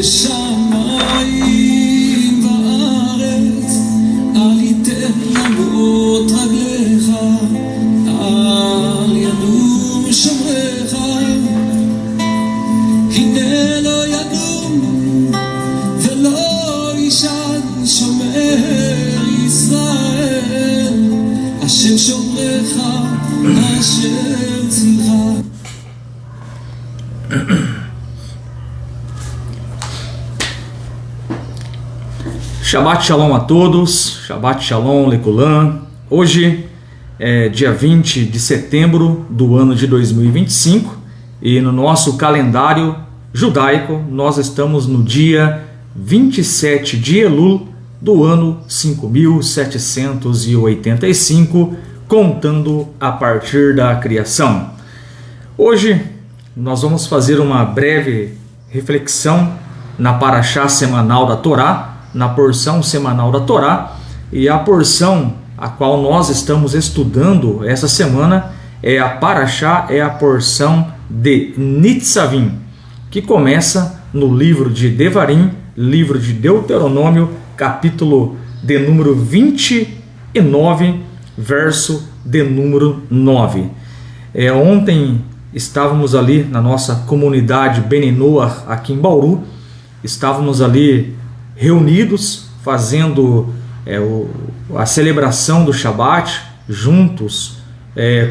בשמיים וארץ, אל ייתן למות רגליך, אל ינום שומרך, הנה לא ינום ולא יישן שומר ישראל, השם שומרך, השם צילך. Shabbat Shalom a todos, Shabbat Shalom Lekulam. Hoje é dia 20 de setembro do ano de 2025 e no nosso calendário judaico nós estamos no dia 27 de Elul do ano 5785, contando a partir da criação. Hoje nós vamos fazer uma breve reflexão na Parashá semanal da Torá, na porção semanal da Torá, e a porção a qual nós estamos estudando essa semana é a Parashá, é a porção de Nitzavim, que começa no livro de Devarim, livro de Deuteronômio, capítulo de número 29, verso de número 9. Ontem estávamos ali na nossa comunidade Bnei Noach, aqui em Bauru, estávamos ali reunidos, fazendo a celebração do Shabat, juntos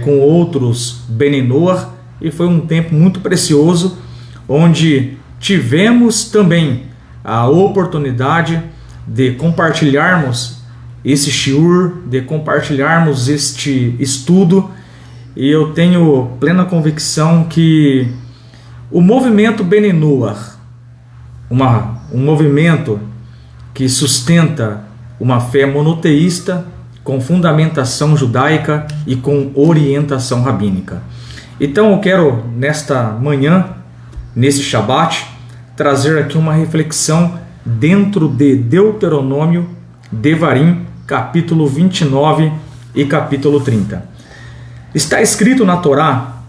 com outros Bnei Noach, e foi um tempo muito precioso, onde tivemos também a oportunidade de compartilharmos esse shiur, de compartilharmos este estudo, e eu tenho plena convicção que o movimento Bnei Noach, um movimento que sustenta uma fé monoteísta com fundamentação judaica e com orientação rabínica. Então eu quero nesta manhã, nesse Shabat, trazer aqui uma reflexão dentro de Deuteronômio, Devarim, capítulo 29 e capítulo 30. Está escrito na Torá,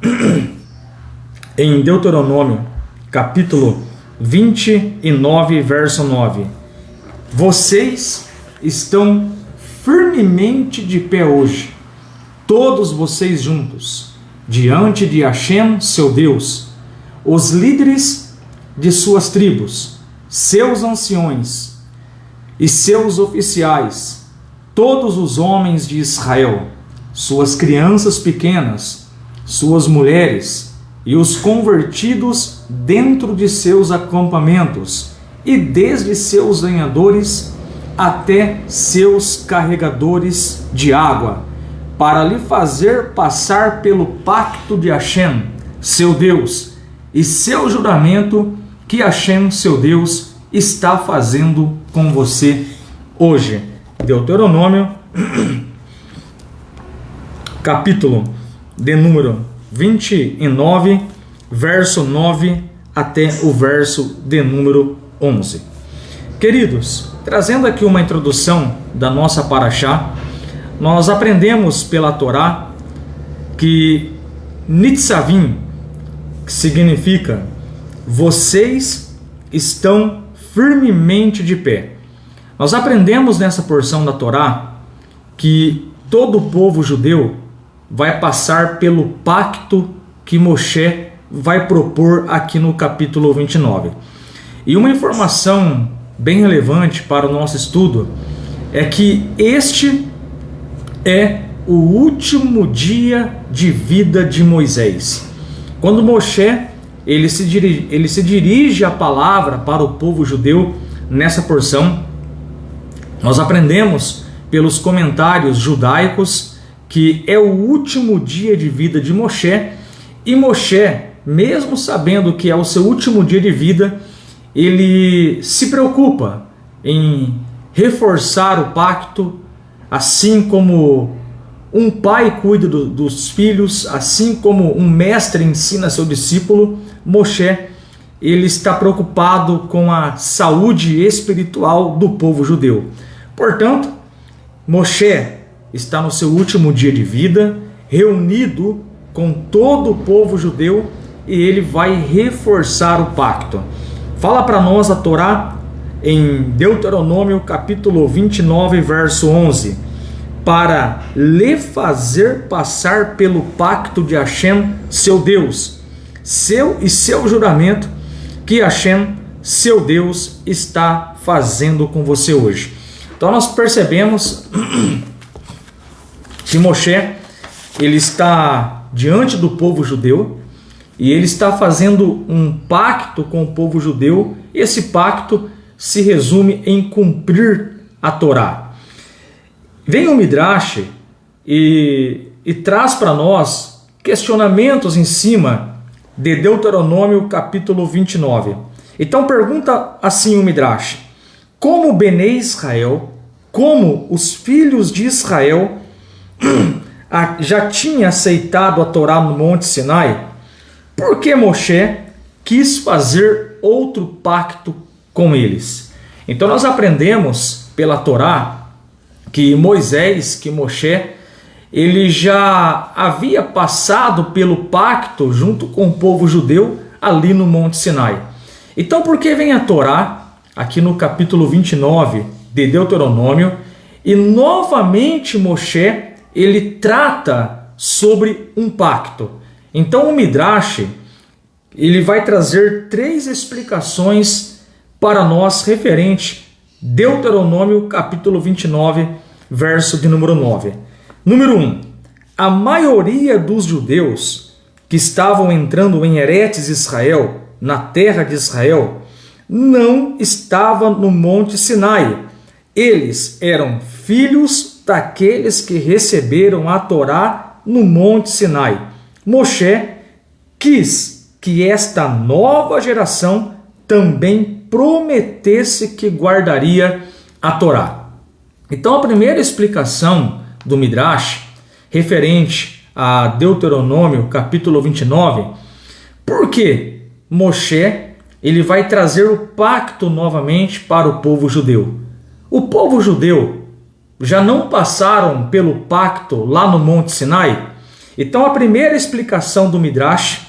em Deuteronômio, capítulo 29, verso 9: vocês estão firmemente de pé hoje, todos vocês juntos, diante de Hashem, seu Deus, os líderes de suas tribos, seus anciões e seus oficiais, todos os homens de Israel, suas crianças pequenas, suas mulheres e os convertidos dentro de seus acampamentos, e desde seus lenhadores até seus carregadores de água, para lhe fazer passar pelo pacto de Hashem, seu Deus, e seu juramento que Hashem, seu Deus, está fazendo com você hoje. Deuteronômio, capítulo de número 29, verso 9 até o verso de número 11. Queridos, trazendo aqui uma introdução da nossa Parashá, nós aprendemos pela Torá que Nitzavim, que significa vocês estão firmemente de pé. Nós aprendemos nessa porção da Torá que todo o povo judeu vai passar pelo pacto que Moshe vai propor aqui no capítulo 29. E uma informação bem relevante para o nosso estudo é que este é o último dia de vida de Moisés. Quando Moshe ele se dirige a palavra para o povo judeu nessa porção, nós aprendemos pelos comentários judaicos que é o último dia de vida de Moshe, e Moshe, mesmo sabendo que é o seu último dia de vida, ele se preocupa em reforçar o pacto, assim como um pai cuida dos filhos, assim como um mestre ensina seu discípulo. Moshe, ele está preocupado com a saúde espiritual do povo judeu. Portanto, Moshe está no seu último dia de vida, reunido com todo o povo judeu, e ele vai reforçar o pacto. Fala para nós a Torá em Deuteronômio capítulo 29, verso 11, para lhe fazer passar pelo pacto de Hashem, seu Deus, seu juramento que Hashem, seu Deus, está fazendo com você hoje. Então nós percebemos que Moshe, ele está diante do povo judeu e ele está fazendo um pacto com o povo judeu, e esse pacto se resume em cumprir a Torá. Vem o Midrash e traz para nós questionamentos em cima de Deuteronômio capítulo 29. Então pergunta assim o Midrash: como Benei Israel, como os filhos de Israel já tinha aceitado a Torá no Monte Sinai, por que Moshe quis fazer outro pacto com eles? Então nós aprendemos pela Torá que Moshe, ele já havia passado pelo pacto junto com o povo judeu ali no Monte Sinai. Então por que vem a Torá aqui no capítulo 29 de Deuteronômio e novamente Moshe ele trata sobre um pacto? Então o Midrash ele vai trazer 3 explicações para nós referente Deuteronômio capítulo 29, verso de número 9. Número 1. A maioria dos judeus que estavam entrando em Eretz Israel, na terra de Israel, não estava no Monte Sinai. Eles eram filhos daqueles que receberam a Torá no Monte Sinai. Moshe quis que esta nova geração também prometesse que guardaria a Torá. Então a primeira explicação do Midrash, referente a Deuteronômio capítulo 29, porque Moshe ele vai trazer o pacto novamente para o povo judeu. O povo judeu já não passaram pelo pacto lá no Monte Sinai? Então a primeira explicação do Midrash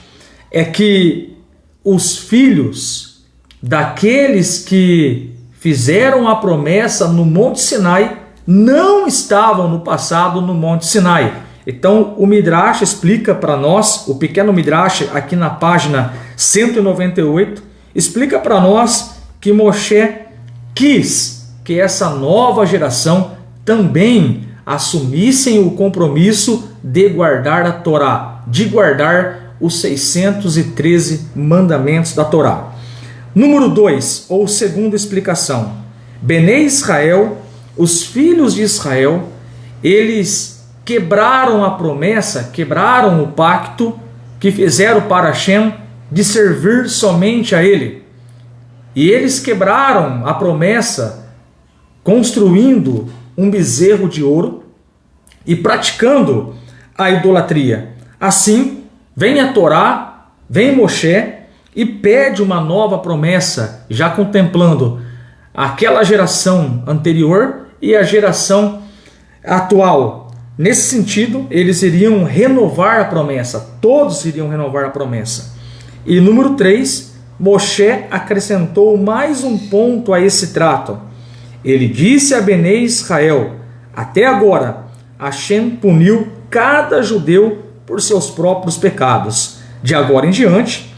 é que os filhos daqueles que fizeram a promessa no Monte Sinai não estavam no passado no Monte Sinai. Então o Midrash explica para nós, o pequeno Midrash aqui na página 198, explica para nós que Moshe quis que essa nova geração também assumissem o compromisso de guardar a Torá, de guardar os 613 mandamentos da Torá. Número 2, ou segunda explicação, Benei Israel, os filhos de Israel, eles quebraram a promessa, quebraram o pacto que fizeram para Hashem de servir somente a ele. E eles quebraram a promessa construindo um bezerro de ouro e praticando a idolatria. Assim, vem a Torá, vem Moshe e pede uma nova promessa, já contemplando aquela geração anterior e a geração atual. Nesse sentido, eles iriam renovar a promessa, todos iriam renovar a promessa. E número 3, Moshe acrescentou mais um ponto a esse trato. Ele disse a Benei Israel: até agora, Hashem puniu cada judeu por seus próprios pecados. De agora em diante,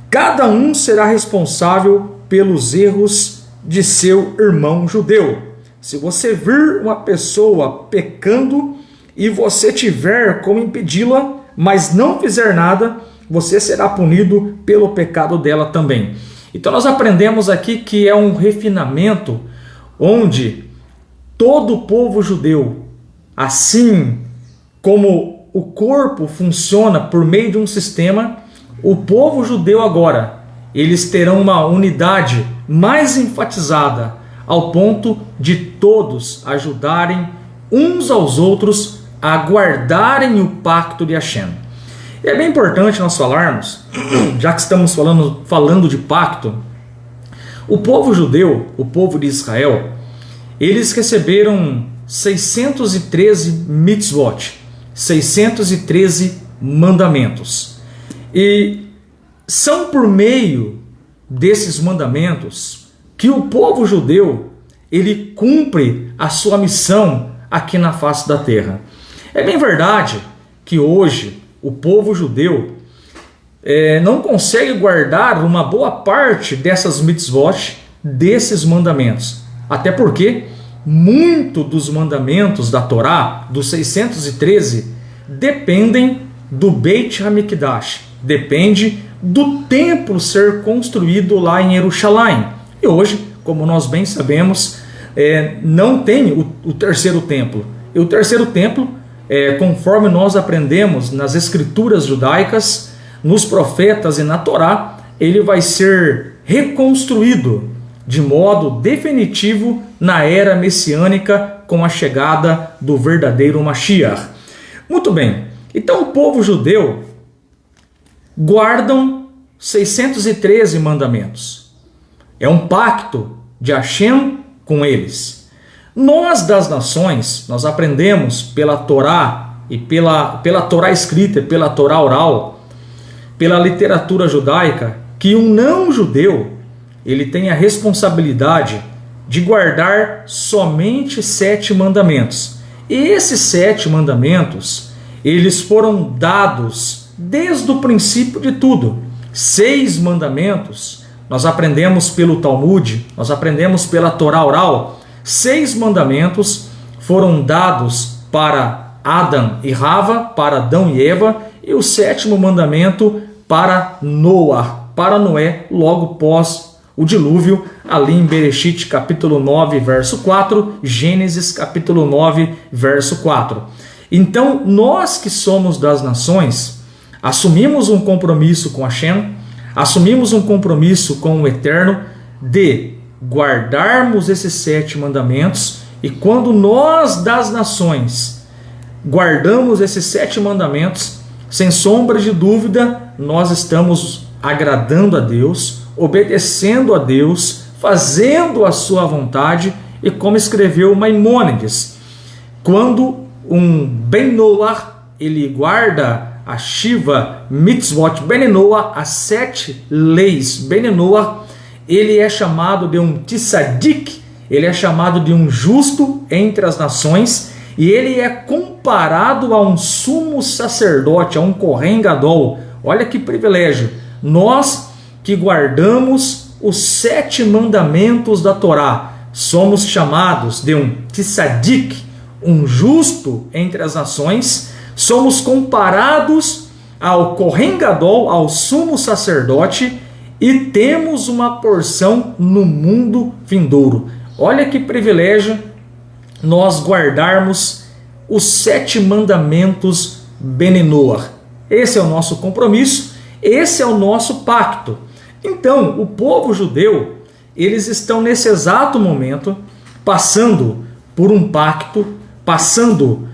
cada um será responsável pelos erros de seu irmão judeu. Se você vir uma pessoa pecando e você tiver como impedi-la, mas não fizer nada, você será punido pelo pecado dela também. Então nós aprendemos aqui que é um refinamento onde todo o povo judeu, assim como o corpo funciona por meio de um sistema, o povo judeu agora, eles terão uma unidade mais enfatizada, ao ponto de todos ajudarem uns aos outros a guardarem o pacto de Hashem. E é bem importante nós falarmos, já que estamos falando de pacto, o povo judeu, o povo de Israel, eles receberam 613 mitzvot, 613 mandamentos. E são por meio desses mandamentos que o povo judeu ele cumpre a sua missão aqui na face da terra. É bem verdade que hoje o povo judeu não consegue guardar uma boa parte dessas mitzvot, desses mandamentos. Até porque muito dos mandamentos da Torá, dos 613, dependem do Beit HaMikdash, depende do templo ser construído lá em Jerusalém. E hoje, como nós bem sabemos, não tem o terceiro templo. E o terceiro templo, conforme nós aprendemos nas escrituras judaicas, nos profetas e na Torá, ele vai ser reconstruído de modo definitivo na era messiânica com a chegada do verdadeiro Mashiach. Muito bem, então o povo judeu guardam 613 mandamentos. É um pacto de Hashem com eles. Nós das nações, nós aprendemos pela Torá e pela Torá escrita, pela Torá oral, pela literatura judaica, que um não-judeu ele tem a responsabilidade de guardar somente 7 mandamentos. E esses 7 mandamentos, eles foram dados desde o princípio de tudo. 6 mandamentos, nós aprendemos pelo Talmud, nós aprendemos pela Torá oral. 6 mandamentos foram dados para Adão e Rava, para Adão e Eva, e o 7º mandamento para Noé, logo pós o dilúvio, ali em Bereshit capítulo 9, verso 4, Gênesis capítulo 9, verso 4. Então, nós que somos das nações, assumimos um compromisso com Hashem, assumimos um compromisso com o Eterno de guardarmos esses 7 mandamentos, e quando nós das nações guardamos esses 7 mandamentos, sem sombra de dúvida, nós estamos agradando a Deus, obedecendo a Deus, fazendo a sua vontade, e como escreveu Maimônides, quando um Ben Noah, ele guarda a Shiva Mitzvot Ben Noah, as 7 leis Ben Noah, ele é chamado de um Tzadik, ele é chamado de um justo entre as nações, e ele é comparado a um sumo sacerdote, a um Kohen Gadol. Olha que privilégio! Nós que guardamos os 7 mandamentos da Torá, somos chamados de um Tzadik, um justo entre as nações, somos comparados ao Kohen Gadol, ao sumo sacerdote, e temos uma porção no mundo vindouro. Olha que privilégio nós guardarmos os 7 mandamentos Ben Noah. Esse é o nosso compromisso, esse é o nosso pacto. Então, o povo judeu, eles estão nesse exato momento passando por um pacto, passando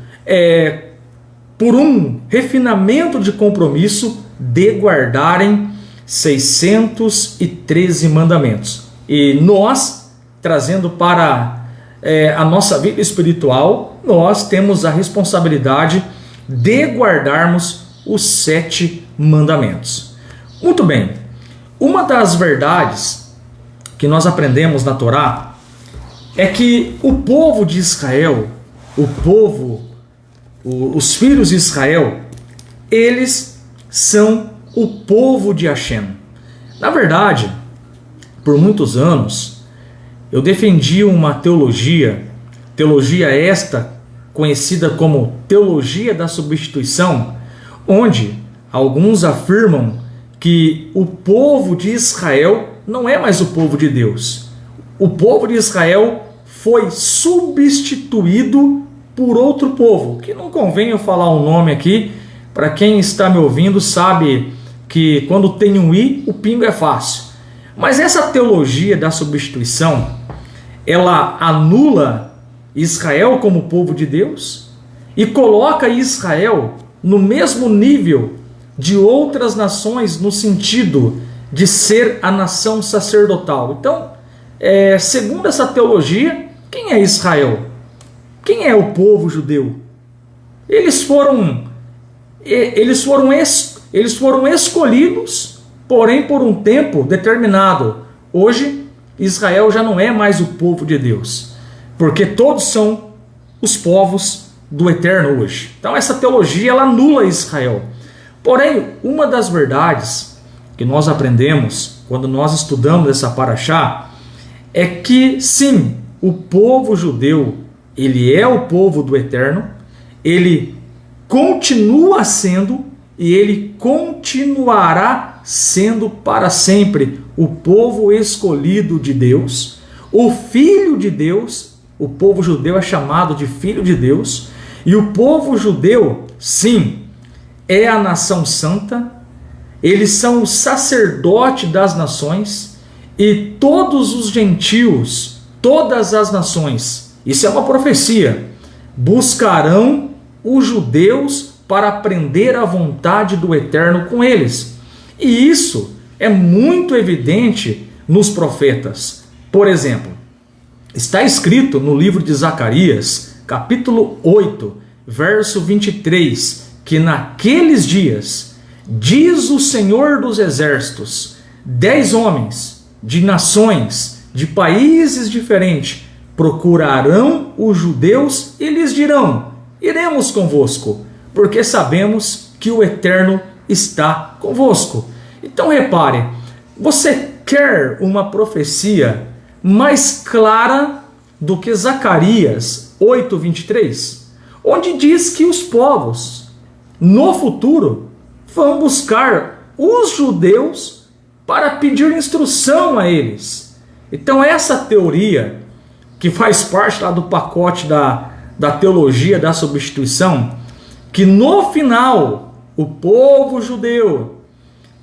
por um refinamento de compromisso de guardarem 613 mandamentos. E nós, trazendo para a nossa vida espiritual, nós temos a responsabilidade de guardarmos os 7 mandamentos. Muito bem, uma das verdades que nós aprendemos na Torá é que o povo de Israel, os filhos de Israel, eles são o povo de Hashem. Na verdade, por muitos anos, eu defendi uma teologia esta conhecida como teologia da substituição, onde alguns afirmam que o povo de Israel não é mais o povo de Deus. O povo de Israel foi substituído por outro povo, que não convém eu falar o nome aqui, para quem está me ouvindo sabe que quando tem um i, o pingo é fácil. Mas essa teologia da substituição, ela anula Israel como povo de Deus e coloca Israel no mesmo nível de outras nações no sentido de ser a nação sacerdotal. Então, segundo essa teologia, quem é Israel? Quem é o povo judeu? Eles foram escolhidos porém por um tempo determinado. Hoje, Israel já não é mais o povo de Deus, porque todos são os povos do Eterno hoje. Então essa teologia ela anula Israel. Porém, uma das verdades que nós aprendemos quando nós estudamos essa paraxá é que sim, o povo judeu, ele é o povo do Eterno, ele continua sendo e ele continuará sendo para sempre o povo escolhido de Deus, o filho de Deus. O povo judeu é chamado de filho de Deus, e o povo judeu, sim, é a nação santa, eles são o sacerdote das nações, e todos os gentios, todas as nações, isso é uma profecia, buscarão os judeus para aprender a vontade do Eterno com eles. E isso é muito evidente nos profetas. Por exemplo, está escrito no livro de Zacarias, capítulo 8, verso 23, que naqueles dias, diz o Senhor dos Exércitos, 10 homens de nações, de países diferentes, procurarão os judeus e lhes dirão: iremos convosco, porque sabemos que o Eterno está convosco. Então repare, você quer uma profecia mais clara do que Zacarias 8:23, onde diz que os povos no futuro vão buscar os judeus para pedir instrução a eles. Então essa teoria, que faz parte lá do pacote da teologia da substituição, que no final o povo judeu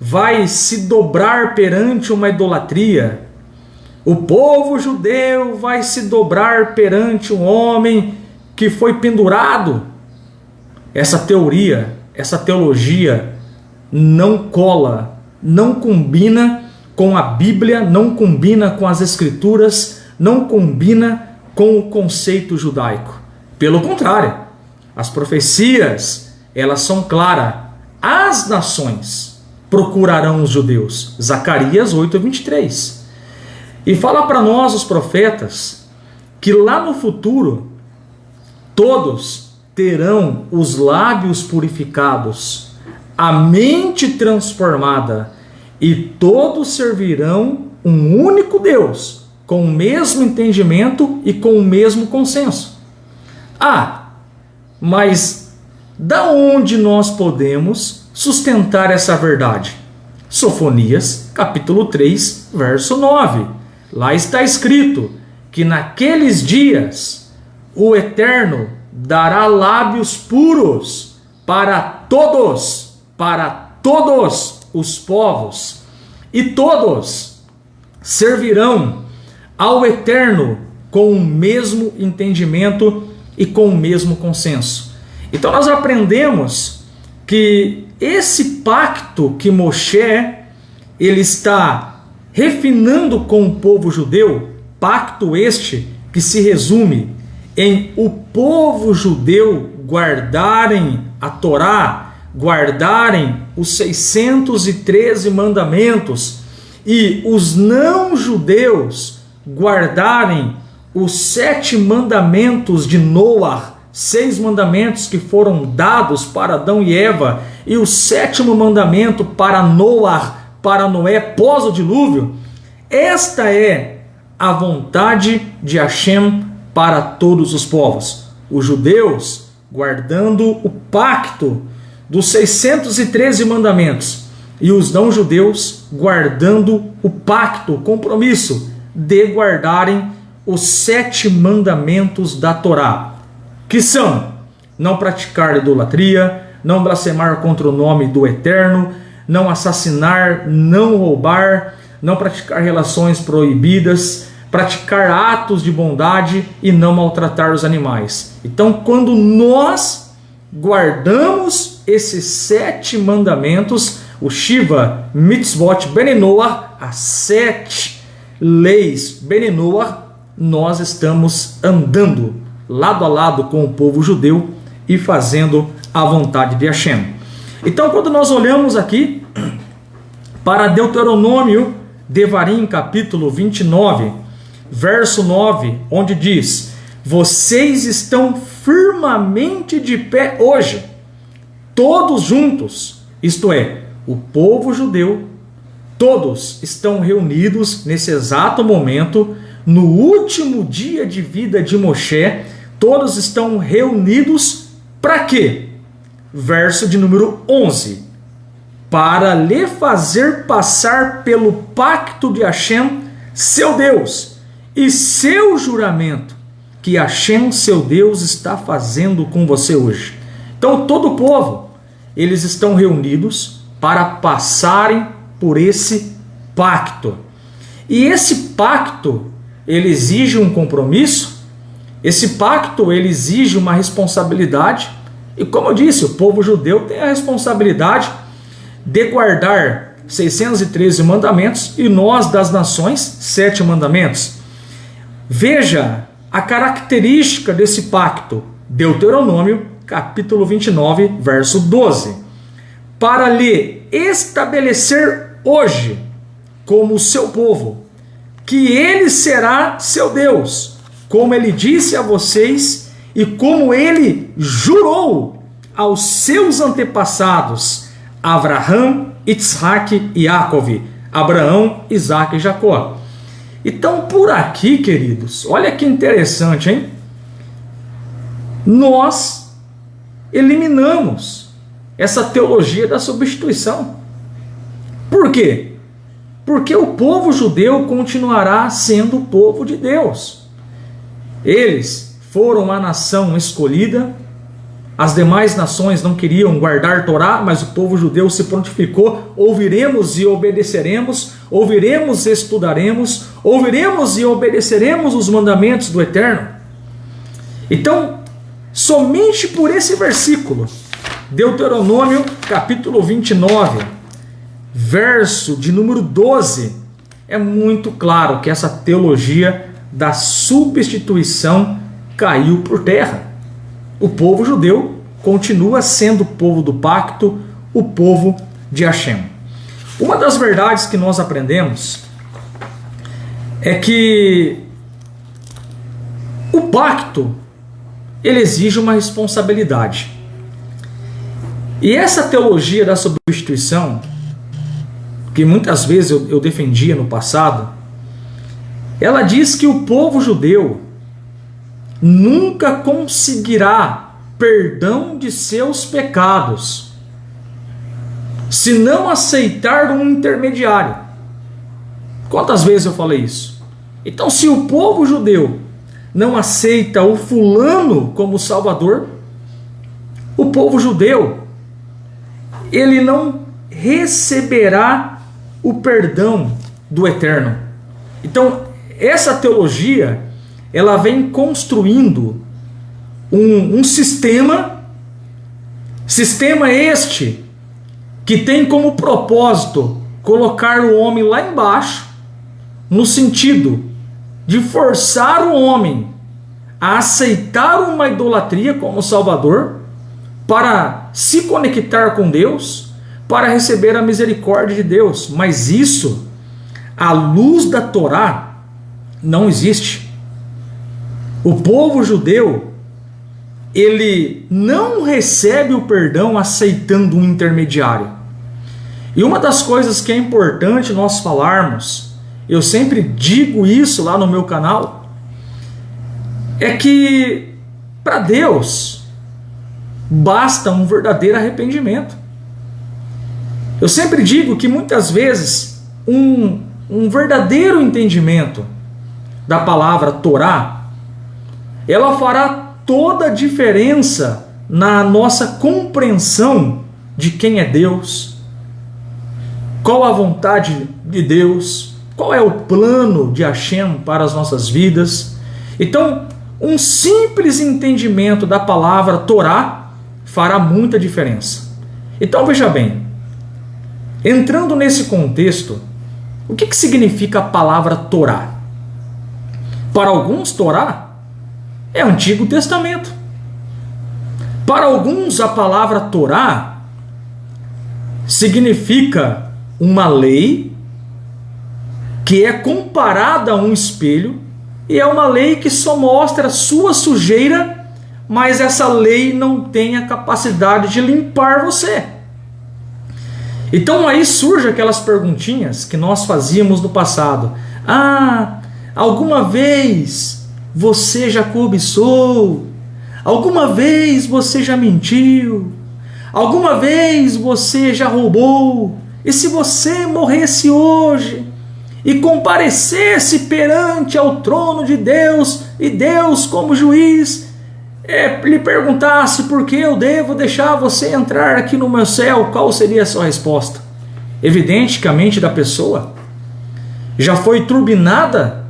vai se dobrar perante uma idolatria, o povo judeu vai se dobrar perante um homem que foi pendurado. Essa teoria, essa teologia não cola, não combina com a Bíblia, não combina com as Escrituras, não combina com o conceito judaico. Pelo contrário, as profecias, elas são claras. As nações procurarão os judeus. Zacarias 8:23. E fala para nós, os profetas, que lá no futuro, todos terão os lábios purificados, a mente transformada, e todos servirão um único Deus, com o mesmo entendimento e com o mesmo consenso. Mas da onde nós podemos sustentar essa verdade? Sofonias, capítulo 3, verso 9. Lá está escrito que naqueles dias o Eterno dará lábios puros para todos os povos, e todos servirão ao Eterno com o mesmo entendimento e com o mesmo consenso. Então nós aprendemos que esse pacto que Moshe ele está refinando com o povo judeu, pacto este que se resume em o povo judeu guardarem a Torá, guardarem os 613 mandamentos, e os não-judeus guardarem os 7 mandamentos de Noé, 6 mandamentos que foram dados para Adão e Eva, e o 7º mandamento para Noé pós o dilúvio. Esta é a vontade de Hashem para todos os povos. Os judeus guardando o pacto dos 613 mandamentos, e os não-judeus guardando o pacto, o compromisso de guardarem os 7 mandamentos da Torá, que são: não praticar idolatria, não blasfemar contra o nome do Eterno, não assassinar, não roubar, não praticar relações proibidas, praticar atos de bondade e não maltratar os animais. Então, quando nós guardamos esses 7 mandamentos, o Shiva Mitzvot Benenoah, as 7 leis Benenoah, nós estamos andando lado a lado com o povo judeu e fazendo a vontade de Hashem. Então, quando nós olhamos aqui para Deuteronômio, Devarim, capítulo 29, verso 9, onde diz: vocês estão firmemente de pé hoje, todos juntos, isto é, o povo judeu, todos estão reunidos nesse exato momento, no último dia de vida de Moshe, todos estão reunidos para quê? Verso de número 11: para lhe fazer passar pelo pacto de Hashem, seu Deus, e seu juramento, que Hashem, seu Deus, está fazendo com você hoje. Então todo o povo, eles estão reunidos para passarem por esse pacto. E esse pacto, ele exige um compromisso, esse pacto, ele exige uma responsabilidade, e como eu disse, o povo judeu tem a responsabilidade de guardar 613 mandamentos, e nós das nações, 7 mandamentos. Veja a característica desse pacto, Deuteronômio, capítulo 29, verso 12. Para lhe estabelecer hoje como seu povo, que ele será seu Deus, como ele disse a vocês e como ele jurou aos seus antepassados, Abraão, Isaac e Jacó, Abraão, Isaac e Jacó. Então, por aqui, queridos, olha que interessante, hein? Nós eliminamos essa teologia da substituição. Por quê? Porque o povo judeu continuará sendo o povo de Deus. Eles foram a nação escolhida. As demais nações não queriam guardar Torá, mas o povo judeu se prontificou: ouviremos e obedeceremos, ouviremos e estudaremos, ouviremos e obedeceremos os mandamentos do Eterno. Então, somente por esse versículo, Deuteronômio capítulo 29, verso de número 12, é muito claro que essa teologia da substituição caiu por terra. O povo judeu continua sendo o povo do pacto, o povo de Hashem. Uma das verdades que nós aprendemos é que o pacto, ele exige uma responsabilidade. E essa teologia da substituição, que muitas vezes eu defendia no passado, ela diz que o povo judeu nunca conseguirá perdão de seus pecados se não aceitar um intermediário. Quantas vezes eu falei isso? Então, se o povo judeu não aceita o fulano como Salvador, o povo judeu, ele não receberá o perdão do Eterno. Então, essa teologia, ela vem construindo um sistema este que tem como propósito colocar o homem lá embaixo, no sentido de forçar o homem a aceitar uma idolatria como Salvador, para se conectar com Deus, para receber a misericórdia de Deus. Mas isso, à luz da Torá, não existe. O povo judeu, ele não recebe o perdão aceitando um intermediário. E uma das coisas que é importante nós falarmos, eu sempre digo isso lá no meu canal, é que para Deus basta um verdadeiro arrependimento. Eu sempre digo que muitas vezes um verdadeiro entendimento da palavra Torá, ela fará toda a diferença na nossa compreensão de quem é Deus, qual a vontade de Deus, qual é o plano de Hashem para as nossas vidas. Então, um simples entendimento da palavra Torá fará muita diferença. Então, veja bem, entrando nesse contexto, o que significa a palavra Torá? Para alguns, Torá é Antigo Testamento. Para alguns, a palavra Torá significa uma lei que é comparada a um espelho, e é uma lei que só mostra a sua sujeira, mas essa lei não tem a capacidade de limpar você. Então aí surgem aquelas perguntinhas que nós fazíamos no passado. Ah, alguma vez você já cobiçou? Alguma vez você já mentiu? Alguma vez você já roubou? E se você morresse hoje e comparecesse perante ao trono de Deus, e Deus como juiz lhe perguntasse por que eu devo deixar você entrar aqui no meu céu, qual seria a sua resposta? Evidente que a mente da pessoa já foi turbinada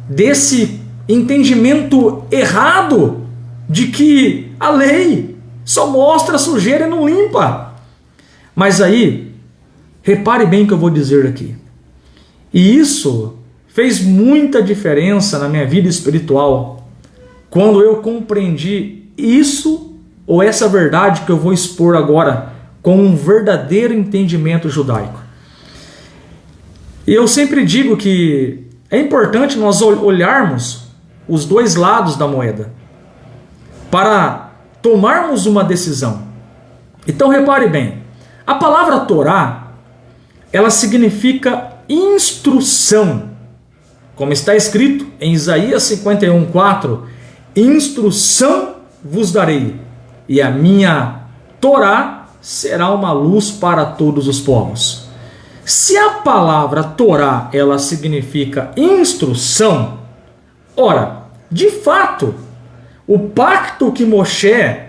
desse entendimento errado de que a lei só mostra sujeira e não limpa. Mas aí, repare bem o que eu vou dizer aqui. E isso fez muita diferença na minha vida espiritual, quando eu compreendi isso, ou essa verdade que eu vou expor agora, com um verdadeiro entendimento judaico. E eu sempre digo que é importante nós olharmos os dois lados da moeda para tomarmos uma decisão. Então repare bem, a palavra Torá, ela significa instrução, como está escrito em Isaías 51:4, instrução vos darei, e a minha Torá será uma luz para todos os povos. Se a palavra Torá, ela significa instrução, ora, de fato, o pacto que Moshe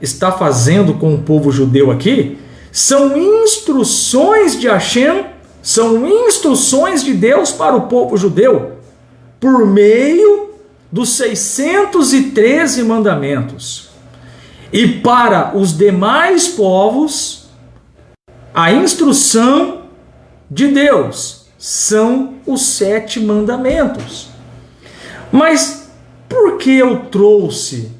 está fazendo com o povo judeu aqui são instruções de Hashem, são instruções de Deus para o povo judeu, por meio dos 613 mandamentos. E para os demais povos, a instrução de Deus são os 7 mandamentos. Mas por que eu trouxe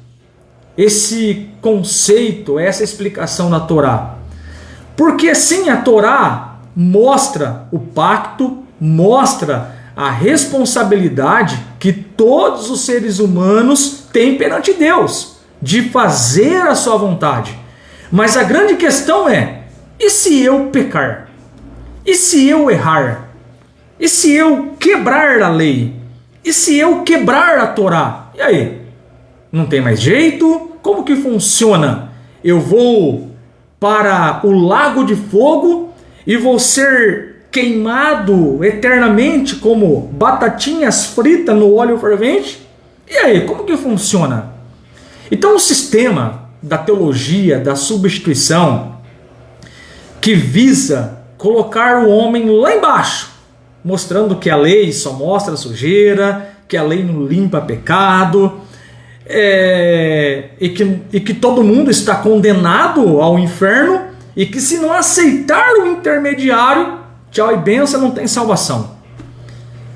esse conceito, essa explicação na Torá? Porque sim, a Torá mostra o pacto, mostra a responsabilidade que todos os seres humanos têm perante Deus, de fazer a sua vontade. Mas a grande questão é, e se eu pecar? E se eu errar? E se eu quebrar a lei? E se eu quebrar a Torá? E aí? Não tem mais jeito? Como que funciona? Eu vou para o lago de fogo e vou ser queimado eternamente como batatinhas fritas no óleo fervente? E aí, como que funciona? Então o sistema da teologia, da substituição, que visa colocar o homem lá embaixo, mostrando que a lei só mostra sujeira, que a lei não limpa pecado, e que todo mundo está condenado ao inferno, e que se não aceitar o intermediário, tchau e benção, não tem salvação.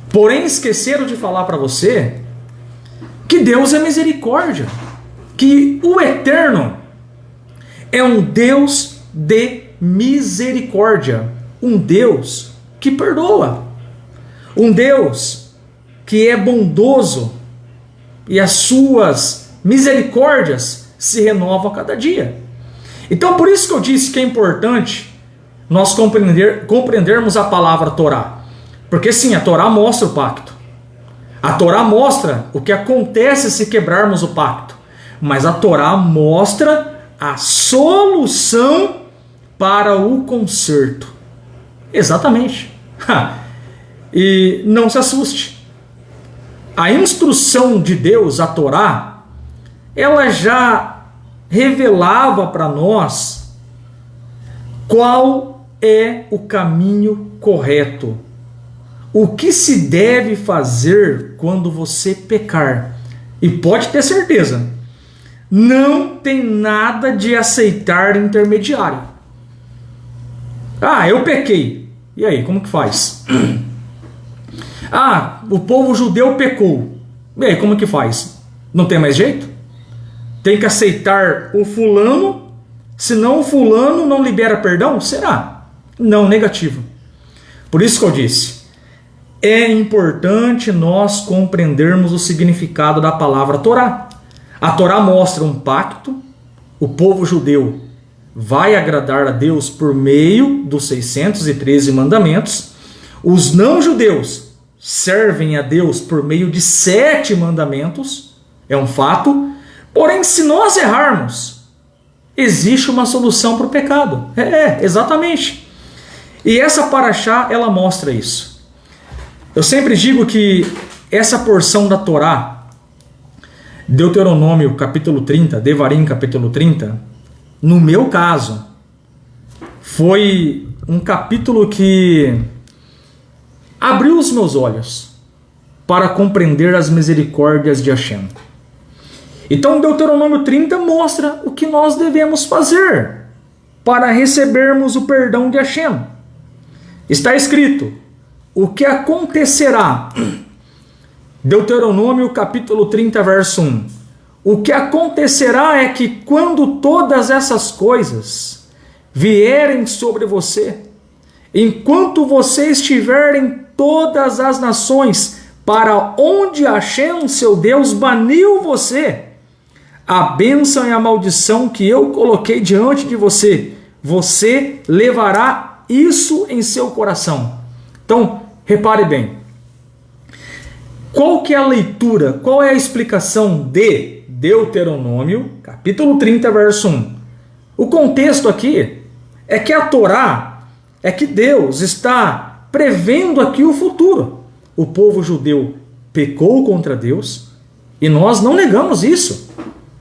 Porém, esqueceram de falar para você que Deus é misericórdia, que o Eterno é um Deus de misericórdia, um Deus que perdoa, um Deus que é bondoso, e as suas misericórdias se renovam a cada dia. Então por isso que eu disse que é importante nós compreendermos a palavra Torá, porque sim, a Torá mostra o pacto, a Torá mostra o que acontece se quebrarmos o pacto, mas a Torá mostra a solução para o conserto. Exatamente. E não se assuste. A instrução de Deus, a Torá, ela já revelava para nós qual é o caminho correto. O que se deve fazer quando você pecar. E pode ter certeza, não tem nada de aceitar intermediário. Ah, eu pequei. E aí, como que faz? Ah, o povo judeu pecou. E aí, como que faz? Não tem mais jeito? Tem que aceitar o fulano, senão o fulano não libera perdão? Será? Não, negativo. Por isso que eu disse, é importante nós compreendermos o significado da palavra Torá. A Torá mostra um pacto, o povo judeu vai agradar a Deus por meio dos 613 mandamentos, os não-judeus servem a Deus por meio de 7 mandamentos, é um fato, porém se nós errarmos, existe uma solução para o pecado. Exatamente. E essa paraxá, ela mostra isso. Eu sempre digo que essa porção da Torá, Deuteronômio capítulo 30, Devarim capítulo 30, no meu caso, foi um capítulo que abriu os meus olhos para compreender as misericórdias de Hashem. Então, Deuteronômio 30 mostra o que nós devemos fazer para recebermos o perdão de Hashem. Está escrito: o que acontecerá? Deuteronômio capítulo 30, verso 1. O que acontecerá é que quando todas essas coisas vierem sobre você, enquanto você estiver em todas as nações para onde Hashem, seu Deus, baniu você, a bênção e a maldição que eu coloquei diante de você, você levará isso em seu coração. Então, repare bem. Qual que é a leitura, qual é a explicação de Deuteronômio, capítulo 30, verso 1? O contexto aqui é que a Torá, é que Deus está prevendo aqui o futuro. O povo judeu pecou contra Deus e nós não negamos isso.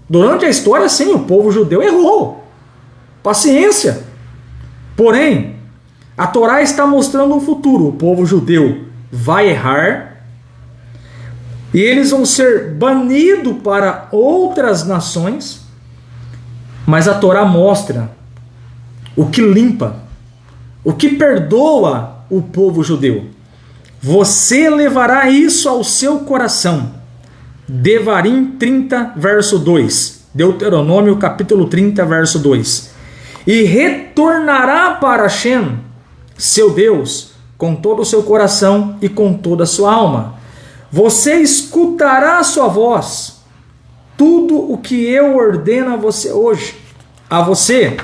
Durante a história, sim, o povo judeu errou. Paciência. Porém, a Torá está mostrando um futuro. O povo judeu vai errar e eles vão ser banidos para outras nações, mas a Torá mostra o que limpa, o que perdoa o povo judeu. Você levará isso ao seu coração. Devarim 30, verso 2. Deuteronômio capítulo 30, verso 2. E retornará para Hashem, seu Deus, com todo o seu coração e com toda a sua alma. Você escutará a sua voz, tudo o que eu ordeno a você hoje, a você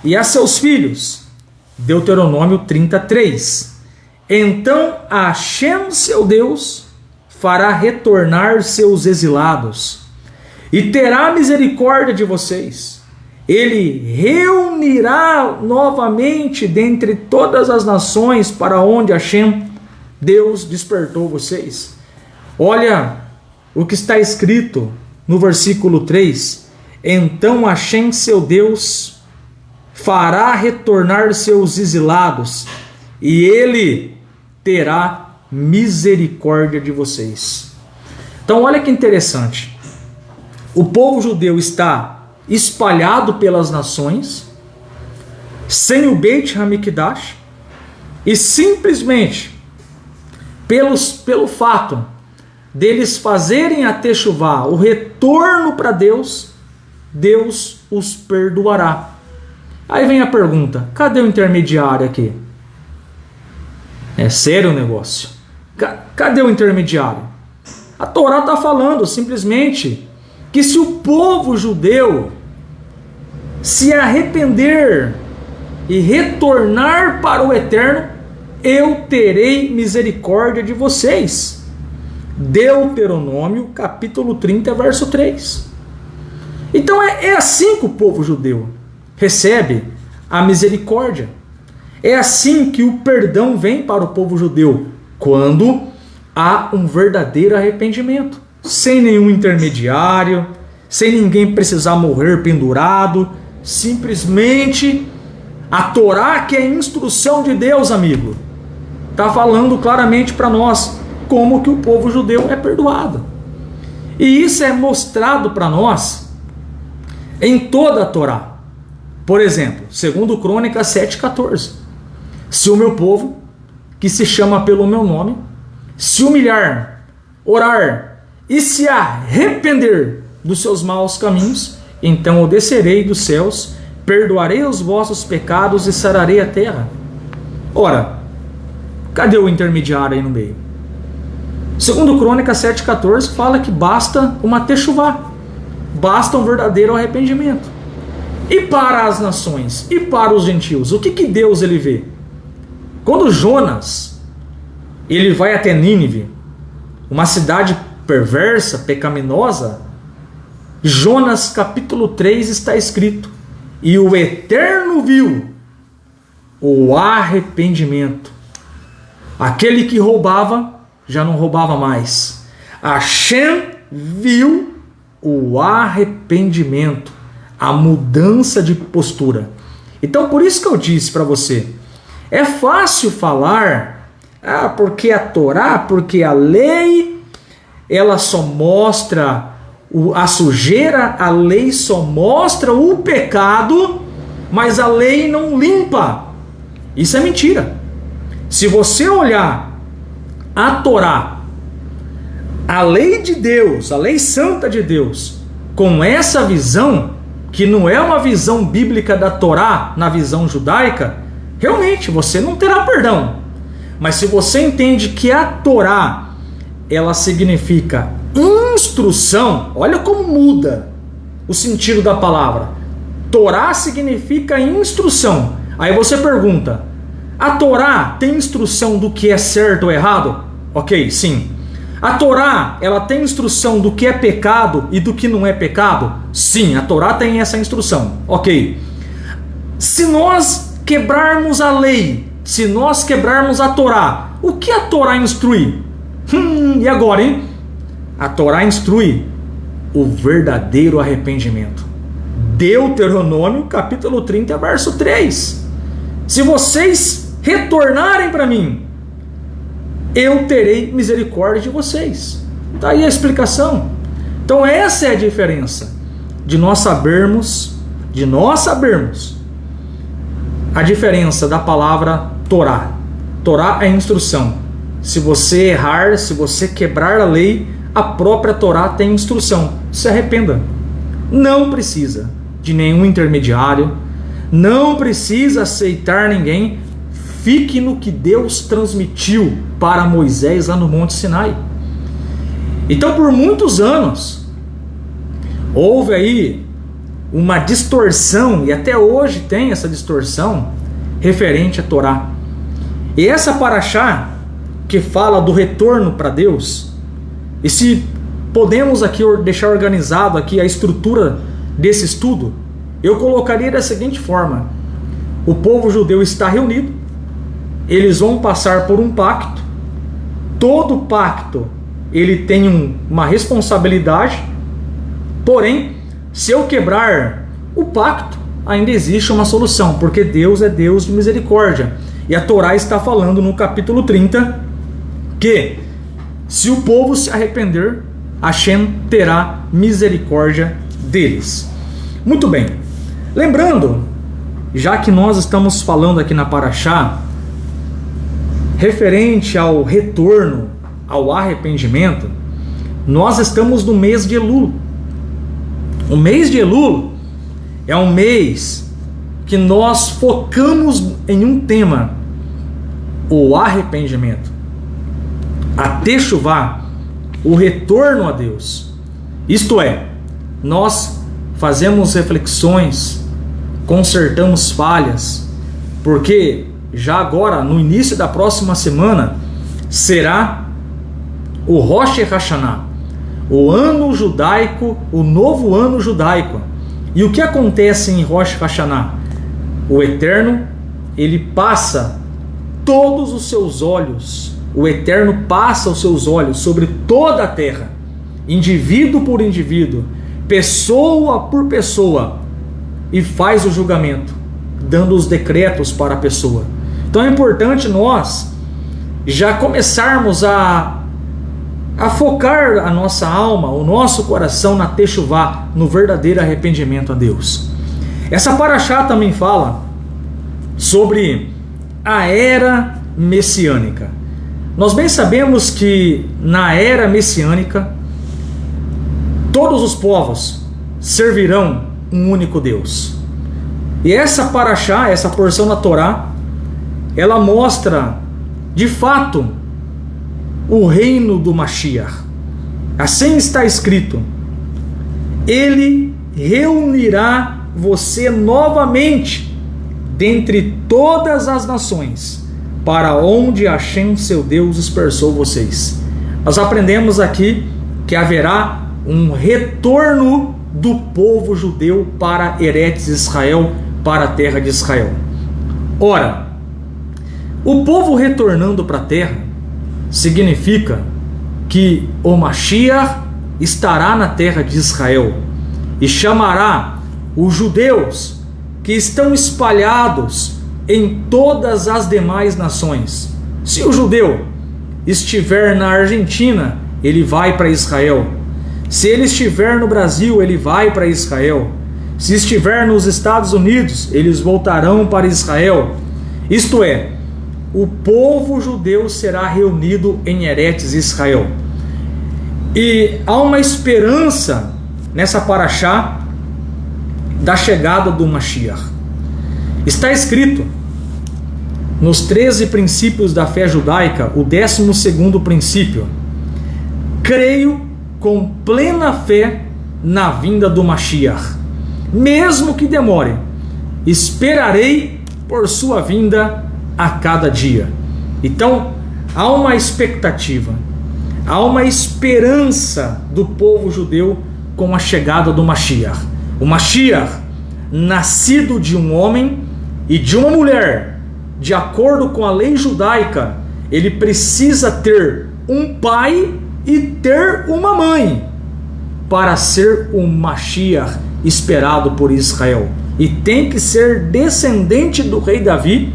e a seus filhos. Deuteronômio 33. Então Hashem, seu Deus, fará retornar seus exilados e terá misericórdia de vocês. Ele reunirá novamente dentre todas as nações para onde Hashem, Deus, despertou vocês. Olha o que está escrito no versículo 3. Então Hashem, seu Deus, fará retornar seus exilados e ele terá misericórdia de vocês. Então olha que interessante. O povo judeu está espalhado pelas nações, sem o Beit HaMikdash, e simplesmente pelo fato deles fazerem a Teshuvá, o retorno para Deus, Deus os perdoará. Aí vem a pergunta: cadê o intermediário aqui? É sério o negócio. Cadê o intermediário? A Torá está falando simplesmente que se o povo judeu se arrepender e retornar para o Eterno, eu terei misericórdia de vocês. Deuteronômio capítulo 30, verso 3. Então é assim que o povo judeu recebe a misericórdia. É assim que o perdão vem para o povo judeu, quando há um verdadeiro arrependimento, sem nenhum intermediário, sem ninguém precisar morrer pendurado, simplesmente a Torá, que é a instrução de Deus, amigo, está falando claramente para nós como que o povo judeu é perdoado. E isso é mostrado para nós em toda a Torá. Por exemplo, segundo Crônicas 7,14. Se o meu povo, que se chama pelo meu nome, se humilhar, orar e se arrepender dos seus maus caminhos, então eu descerei dos céus, perdoarei os vossos pecados e sararei a terra. Ora, Cadê o intermediário aí no meio? Segundo Crônicas 7,14 fala que basta uma techuvá, basta um verdadeiro arrependimento. E para as nações, e para os gentios, o que Deus ele vê? Quando Jonas ele vai até Nínive, uma cidade perversa, pecaminosa, Jonas capítulo 3 está escrito: e o Eterno viu o arrependimento. Aquele que roubava já não roubava mais. Hashem viu o arrependimento, a mudança de postura. Então por isso que eu disse para você, é fácil falar, porque a Torá, porque a lei, ela só mostra a sujeira, a lei só mostra o pecado, mas a lei não limpa. Isso é mentira. Se você olhar a Torá, a lei de Deus, a lei santa de Deus, com essa visão, que não é uma visão bíblica da Torá, na visão judaica, realmente você não terá perdão. Mas se você entende que a Torá, ela significa instrução, olha como muda o sentido da palavra. Torá significa instrução. Aí você pergunta, a Torá tem instrução do que é certo ou errado? Ok, sim. A Torá, ela tem instrução do que é pecado e do que não é pecado? Sim, a Torá tem essa instrução. Ok. Se nós quebrarmos a lei, se nós quebrarmos a Torá, o que a Torá instrui? E agora, hein? A Torá instrui o verdadeiro arrependimento. Deuteronômio capítulo 30, verso 3. Se vocês retornarem para mim, eu terei misericórdia de vocês. Está aí a explicação. Então essa é a diferença de nós sabermos a diferença da palavra Torá. Torá é instrução. Se você errar, se você quebrar a lei, a própria Torá tem instrução. Se arrependa. Não precisa de nenhum intermediário, não precisa aceitar ninguém. Fique no que Deus transmitiu para Moisés lá no Monte Sinai. Então, por muitos anos, houve aí uma distorção, e até hoje tem essa distorção, referente à Torá. E essa paraxá, que fala do retorno para Deus, e se podemos aqui deixar organizado aqui a estrutura desse estudo, eu colocaria da seguinte forma: o povo judeu está reunido, eles vão passar por um pacto. Todo pacto ele tem uma responsabilidade, porém, se eu quebrar o pacto, ainda existe uma solução, porque Deus é Deus de misericórdia. E a Torá está falando no capítulo 30 que se o povo se arrepender, Hashem terá misericórdia deles. Muito bem. Lembrando, já que nós estamos falando aqui na paraxá, referente ao retorno, ao arrependimento, nós estamos no mês de Elul. O mês de Elul é um mês que nós focamos em um tema: o arrependimento, a techuvá, o retorno a Deus. Isto é, nós fazemos reflexões, consertamos falhas, porque já agora, no início da próxima semana, será o Rosh Hashanah, o ano judaico, o novo ano judaico. E o que acontece em Rosh Hashanah? O Eterno, ele passa todos os seus olhos, o Eterno passa os seus olhos sobre toda a terra, indivíduo por indivíduo, pessoa por pessoa, e faz o julgamento, dando os decretos para a pessoa. Então é importante nós já começarmos a focar a nossa alma, o nosso coração na techuvá, no verdadeiro arrependimento a Deus. Essa paraxá também fala sobre a era messiânica. Nós bem sabemos que na era messiânica todos os povos servirão um único Deus. E essa paraxá, essa porção da Torá, ela mostra de fato, o reino do Mashiach. Assim está escrito: ele reunirá você novamente dentre todas as nações, para onde Hashem, seu Deus, dispersou vocês. Nós aprendemos aqui que haverá um retorno do povo judeu para Eretz Israel, para a terra de Israel. Ora, o povo retornando para a terra significa que o Mashiach estará na terra de Israel e chamará os judeus que estão espalhados em todas as demais nações. Se o judeu estiver na Argentina, ele vai para Israel. Se ele estiver no Brasil, ele vai para Israel. Se estiver nos Estados Unidos, eles voltarão para Israel. Isto é, o povo judeu será reunido em Eretz Israel. E há uma esperança nessa paraxá da chegada do Mashiach. Está escrito nos 13 princípios da fé judaica, o 12º princípio: creio com plena fé na vinda do Mashiach, mesmo que demore, esperarei por sua vinda a cada dia. Então, há uma expectativa, há uma esperança do povo judeu com a chegada do Mashiach. O Mashiach, nascido de um homem e de uma mulher, de acordo com a lei judaica, ele precisa ter um pai e ter uma mãe para ser o Mashiach esperado por Israel. E tem que ser descendente do rei Davi,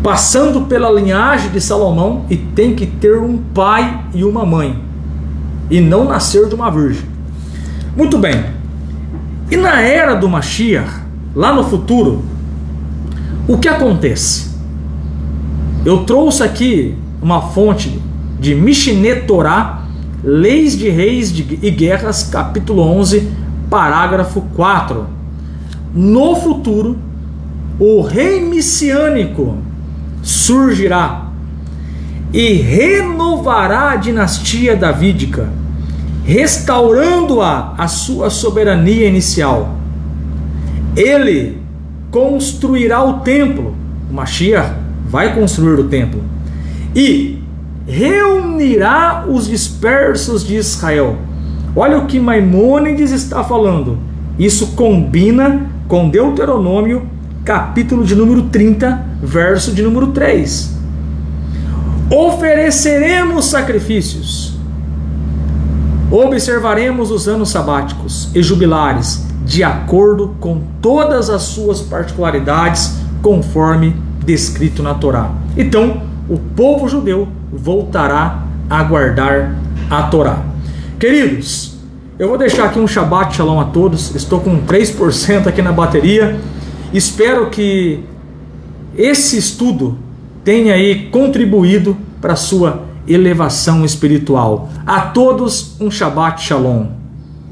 passando pela linhagem de Salomão, e tem que ter um pai e uma mãe, e não nascer de uma virgem. Muito bem. E na era do Mashiach, lá no futuro, o que acontece? Eu trouxe aqui uma fonte de Mishneh Torah, Leis de Reis e Guerras, capítulo 11, parágrafo 4. No futuro, o rei messiânico surgirá e renovará a dinastia davídica, restaurando-a a sua soberania inicial. Ele construirá o templo, o Mashiach vai construir o templo, e reunirá os dispersos de Israel. Olha o que Maimônides está falando. Isso combina com Deuteronômio, capítulo de número 30, verso de número 3. Ofereceremos sacrifícios, observaremos os anos sabáticos e jubilares, de acordo com todas as suas particularidades, conforme descrito na Torá. Então, o povo judeu voltará a guardar a Torá. Queridos, eu vou deixar aqui um Shabbat Shalom a todos. Estou com 3% aqui na bateria. Espero que esse estudo tenha aí contribuído para a sua elevação espiritual. A todos um Shabbat Shalom.